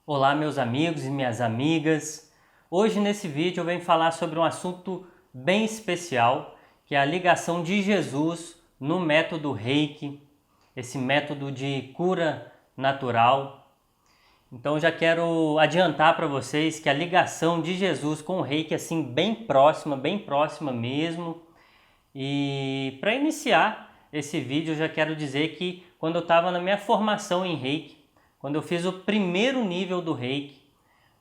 Olá, meus amigos e minhas amigas. Hoje nesse vídeo eu venho falar sobre um assunto bem especial, que é a ligação de Jesus no método Reiki, esse método de cura natural. Então já quero adiantar para vocês que a ligação de Jesus com o Reiki é assim bem próxima mesmo. E para iniciar esse vídeo eu já quero dizer que quando eu estava na minha formação em Reiki, quando eu fiz o primeiro nível do Reiki,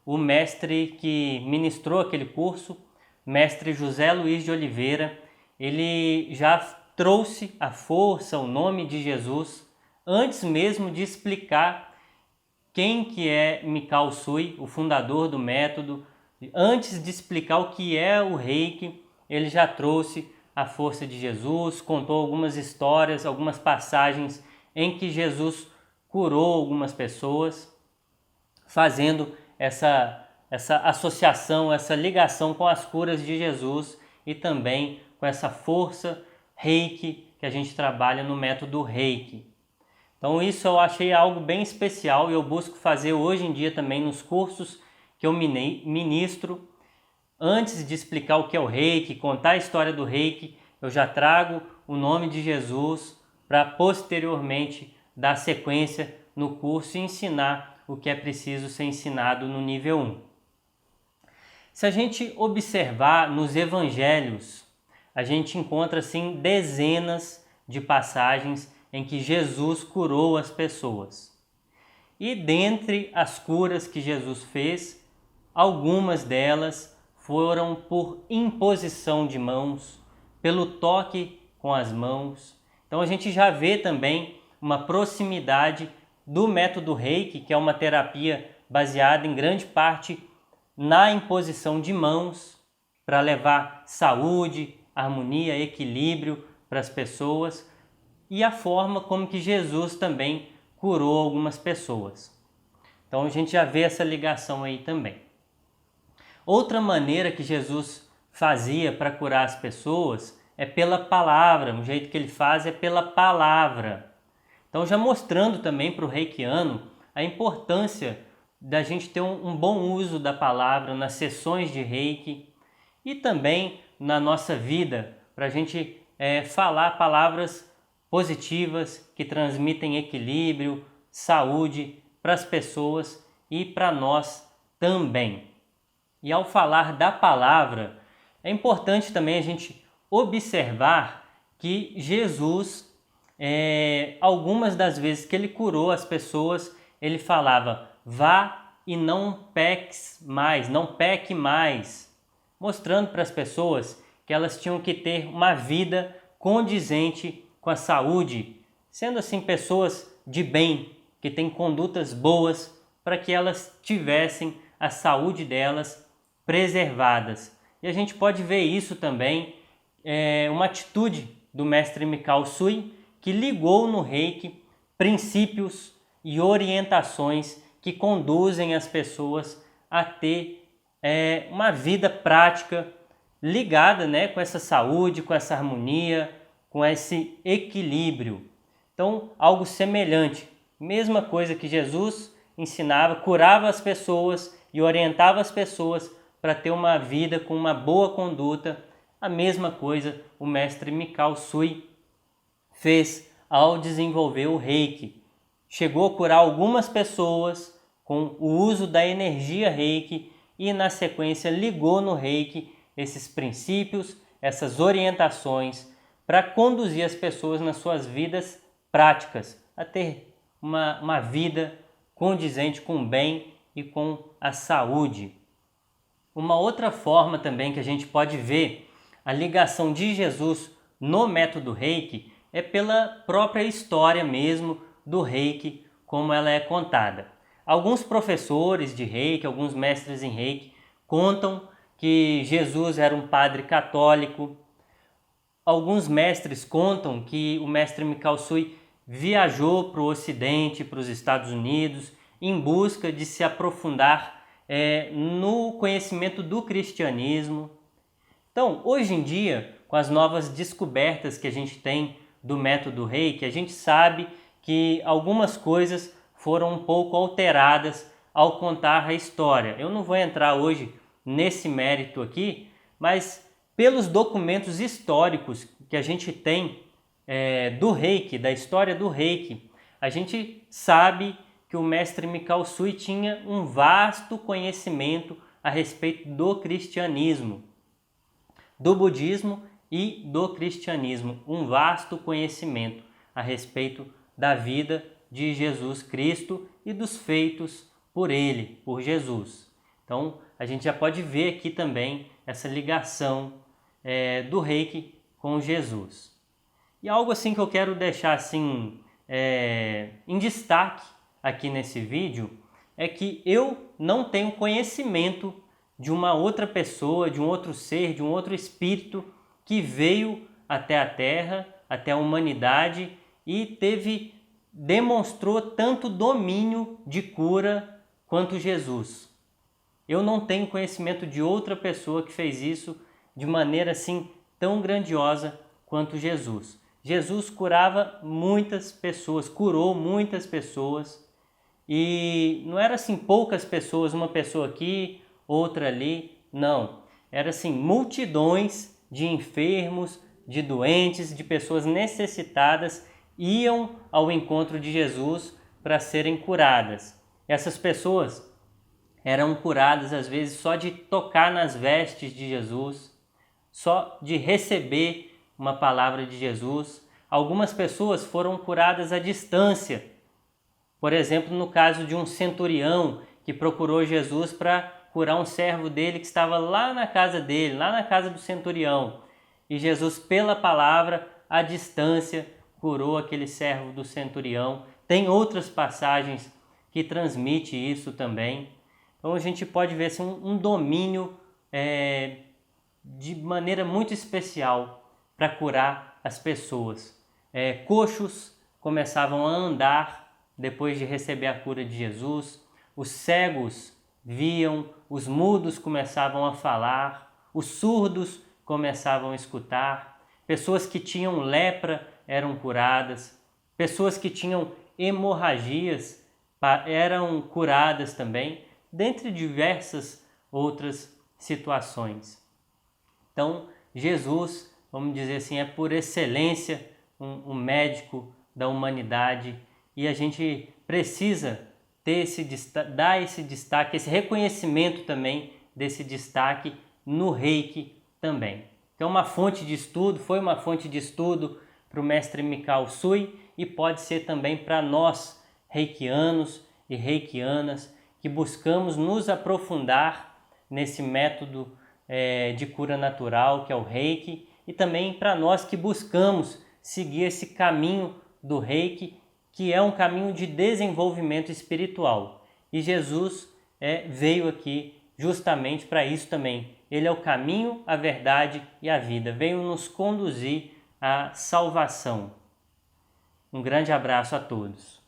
o mestre que ministrou aquele curso, mestre José Luiz de Oliveira, ele já trouxe a força, o nome de Jesus, antes mesmo de explicar quem que é Mikao Usui, o fundador do método. Antes de explicar o que é o Reiki, ele já trouxe a força de Jesus, contou algumas histórias, algumas passagens em que Jesus curou algumas pessoas, fazendo essa associação, essa ligação com as curas de Jesus e também com essa força Reiki que a gente trabalha no método Reiki. Então isso eu achei algo bem especial e eu busco fazer hoje em dia também nos cursos que eu ministro. Antes de explicar o que é o Reiki, contar a história do Reiki, eu já trago o nome de Jesus para posteriormente dar sequência no curso e ensinar o que é preciso ser ensinado no nível 1. Se a gente observar nos evangelhos, a gente encontra assim dezenas de passagens em que Jesus curou as pessoas. E dentre as curas que Jesus fez, algumas delas foram por imposição de mãos, pelo toque com as mãos. Então a gente já vê também uma proximidade do método Reiki, que é uma terapia baseada em grande parte na imposição de mãos para levar saúde, harmonia, equilíbrio para as pessoas, e a forma como que Jesus também curou algumas pessoas. Então a gente já vê essa ligação aí também. Outra maneira que Jesus fazia para curar as pessoas é pela palavra, o jeito que ele faz é pela palavra. Então já mostrando também para o reikiano a importância da gente ter um bom uso da palavra nas sessões de reiki e também na nossa vida, para a gente falar palavras positivas que transmitem equilíbrio, saúde para as pessoas e para nós também. E ao falar da palavra, é importante também a gente observar que Jesus, algumas das vezes que ele curou as pessoas, ele falava: vá e não peques mais, não peque mais, mostrando para as pessoas que elas tinham que ter uma vida condizente com a saúde, sendo assim pessoas de bem, que têm condutas boas, para que elas tivessem a saúde delas preservadas. E a gente pode ver isso também, uma atitude do mestre Mikao Usui, que ligou no Reiki princípios e orientações que conduzem as pessoas a ter uma vida prática ligada, com essa saúde, com essa harmonia, com esse equilíbrio. Então, algo semelhante, mesma coisa que Jesus ensinava, curava as pessoas e orientava as pessoas para ter uma vida com uma boa conduta. A mesma coisa o mestre Mikao Usui fez ao desenvolver o Reiki. Chegou a curar algumas pessoas com o uso da energia Reiki e na sequência ligou no Reiki esses princípios, essas orientações para conduzir as pessoas nas suas vidas práticas, a ter uma vida condizente com o bem e com a saúde. Uma outra forma também que a gente pode ver a ligação de Jesus no método Reiki é pela própria história mesmo do Reiki, como ela é contada. Alguns professores de Reiki, alguns mestres em Reiki, contam que Jesus era um padre católico. Alguns mestres contam que o mestre Mikao Usui viajou para o Ocidente, para os Estados Unidos, em busca de se aprofundar no conhecimento do cristianismo. Então, hoje em dia, com as novas descobertas que a gente tem do método Reiki, a gente sabe que algumas coisas foram um pouco alteradas ao contar a história. Eu não vou entrar hoje nesse mérito aqui, mas pelos documentos históricos que a gente tem do Reiki, da história do Reiki, a gente sabe que o mestre Mikao Usui tinha um vasto conhecimento a respeito do cristianismo, do budismo e do cristianismo, um vasto conhecimento a respeito da vida de Jesus Cristo e dos feitos por ele, por Jesus. Então, a gente já pode ver aqui também essa ligação do Reiki com Jesus. E algo assim que eu quero deixar assim em destaque aqui nesse vídeo é que eu não tenho conhecimento de uma outra pessoa, de um outro ser, de um outro espírito que veio até a Terra, até a humanidade e demonstrou tanto domínio de cura quanto Jesus. Eu não tenho conhecimento de outra pessoa que fez isso de maneira assim tão grandiosa quanto Jesus. Jesus curava muitas pessoas, curou muitas pessoas e não era assim poucas pessoas, uma pessoa aqui, outra ali, não. Era assim multidões de enfermos, de doentes, de pessoas necessitadas iam ao encontro de Jesus para serem curadas. Essas pessoas eram curadas às vezes só de tocar nas vestes de Jesus, só de receber uma palavra de Jesus. Algumas pessoas foram curadas à distância. Por exemplo, no caso de um centurião que procurou Jesus para curar um servo dele que estava lá na casa dele, lá na casa do centurião. E Jesus, pela palavra, à distância, curou aquele servo do centurião. Tem outras passagens que transmite isso também. Então a gente pode ver assim, um domínio de maneira muito especial para curar as pessoas. Coxos começavam a andar depois de receber a cura de Jesus, os cegos viam, os mudos começavam a falar, os surdos começavam a escutar, pessoas que tinham lepra eram curadas, pessoas que tinham hemorragias eram curadas também, dentre diversas outras situações. Então, Jesus, vamos dizer assim, é por excelência um médico da humanidade e a gente precisa dar esse destaque, esse reconhecimento também desse destaque no Reiki também. Então, foi uma fonte de estudo para o mestre Mikao Usui e pode ser também para nós, reikianos e reikianas, que buscamos nos aprofundar nesse método de cura natural que é o Reiki e também para nós que buscamos seguir esse caminho do Reiki, que é um caminho de desenvolvimento espiritual. E Jesus veio aqui justamente para isso também. Ele é o caminho, a verdade e a vida. Veio nos conduzir à salvação. Um grande abraço a todos.